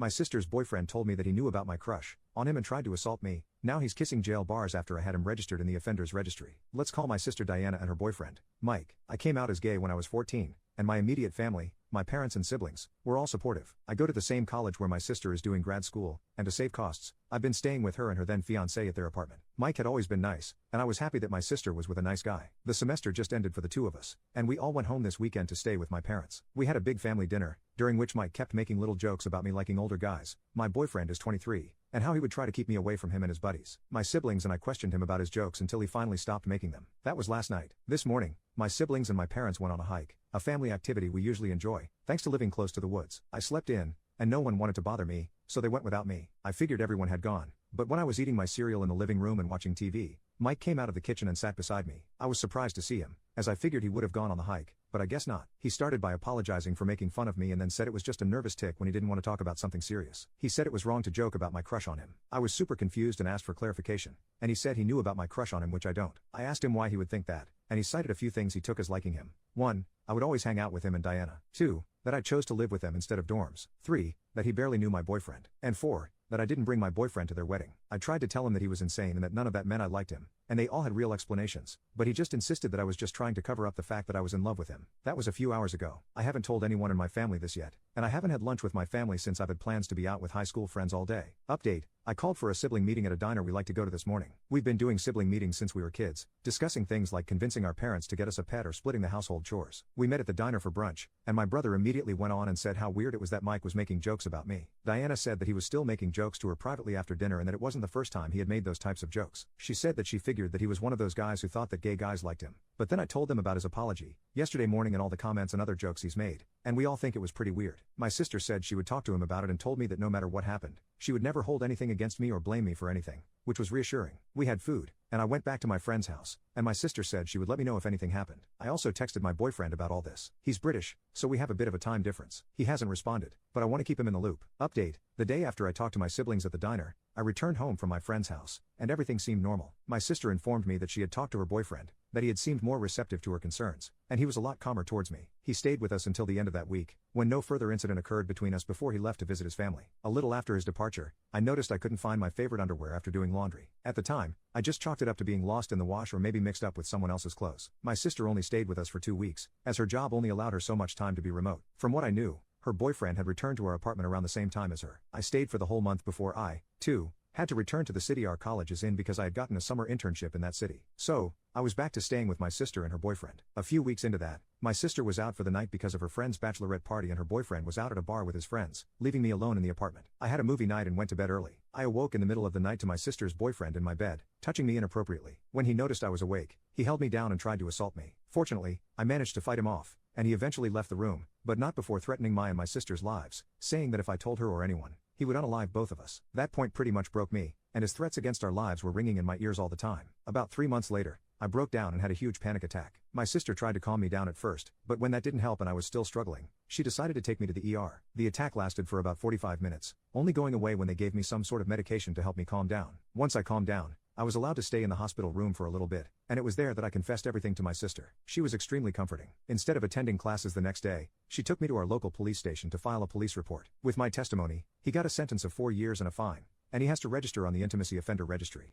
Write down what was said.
My sister's boyfriend told me that he knew about my crush on him and tried to assault me. Now he's kissing jail bars after I had him registered in the offenders registry. Let's call my sister Diana and her boyfriend, Mike. I came out as gay when I was 14, and my immediate family, my parents and siblings, were all supportive. I go to the same college where my sister is doing grad school, and to save costs, I've been staying with her and her then fiancé at their apartment. Mike had always been nice, and I was happy that my sister was with a nice guy. The semester just ended for the two of us, and we all went home this weekend to stay with my parents. We had a big family dinner, during which Mike kept making little jokes about me liking older guys. My boyfriend is 23, and how he would try to keep me away from him and his buddies. My siblings and I questioned him about his jokes until he finally stopped making them. That was last night. This morning, my siblings and my parents went on a hike, a family activity we usually enjoy, thanks to living close to the woods. I slept in, and no one wanted to bother me, so they went without me. I figured everyone had gone, but when I was eating my cereal in the living room and watching TV, Mike came out of the kitchen and sat beside me. I was surprised to see him, as I figured he would have gone on the hike, but I guess not. He started by apologizing for making fun of me and then said it was just a nervous tick when he didn't want to talk about something serious. He said it was wrong to joke about my crush on him. I was super confused and asked for clarification, and he said he knew about my crush on him, which I don't. I asked him why he would think that, and he cited a few things he took as liking him. 1. I would always hang out with him and Diana. 2. That I chose to live with them instead of dorms. 3. That he barely knew my boyfriend. And 4. That I didn't bring my boyfriend to their wedding. I tried to tell him that he was insane and that none of that meant I liked him, and they all had real explanations, but he just insisted that I was just trying to cover up the fact that I was in love with him. That was a few hours ago. I haven't told anyone in my family this yet, and I haven't had lunch with my family since I've had plans to be out with high school friends all day. Update: I called for a sibling meeting at a diner we like to go to this morning. We've been doing sibling meetings since we were kids, discussing things like convincing our parents to get us a pet or splitting the household chores. We met at the diner for brunch, and my brother immediately went on and said how weird it was that Mike was making jokes about me. Diana said that he was still making jokes to her privately after dinner and that it wasn't the first time he had made those types of jokes. She said that she figured that he was one of those guys who thought that gay guys liked him. But then I told them about his apology yesterday morning and all the comments and other jokes he's made, and we all think it was pretty weird. My sister said she would talk to him about it and told me that no matter what happened, she would never hold anything against me or blame me for anything, which was reassuring. We had food, and I went back to my friend's house, and my sister said she would let me know if anything happened. I also texted my boyfriend about all this. He's British, so we have a bit of a time difference. He hasn't responded, but I want to keep him in the loop. Update: the day after I talked to my siblings at the diner, I returned home from my friend's house, and everything seemed normal. My sister informed me that she had talked to her boyfriend, that he had seemed more receptive to her concerns, and he was a lot calmer towards me. He stayed with us until the end of that week, when no further incident occurred between us before he left to visit his family. A little after his departure, I noticed I couldn't find my favorite underwear after doing laundry. At the time, I just chalked it up to being lost in the wash or maybe mixed up with someone else's clothes. My sister only stayed with us for 2 weeks, as her job only allowed her so much time to be remote. From what I knew, her boyfriend had returned to our apartment around the same time as her. I stayed for the whole month before I, too, had to return to the city our college is in because I had gotten a summer internship in that city. So, I was back to staying with my sister and her boyfriend. A few weeks into that, my sister was out for the night because of her friend's bachelorette party and her boyfriend was out at a bar with his friends, leaving me alone in the apartment. I had a movie night and went to bed early. I awoke in the middle of the night to my sister's boyfriend in my bed, touching me inappropriately. When he noticed I was awake, he held me down and tried to assault me. Fortunately, I managed to fight him off, and he eventually left the room, but not before threatening my and my sister's lives, saying that if I told her or anyone, he would unalive both of us. That point pretty much broke me, and his threats against our lives were ringing in my ears all the time. About 3 months later, I broke down and had a huge panic attack. My sister tried to calm me down at first, but when that didn't help and I was still struggling, she decided to take me to the ER. The attack lasted for about 45 minutes, only going away when they gave me some sort of medication to help me calm down. Once I calmed down, I was allowed to stay in the hospital room for a little bit, and it was there that I confessed everything to my sister. She was extremely comforting. Instead of attending classes the next day, she took me to our local police station to file a police report. With my testimony, he got a sentence of 4 years and a fine, and he has to register on the intimacy offender registry.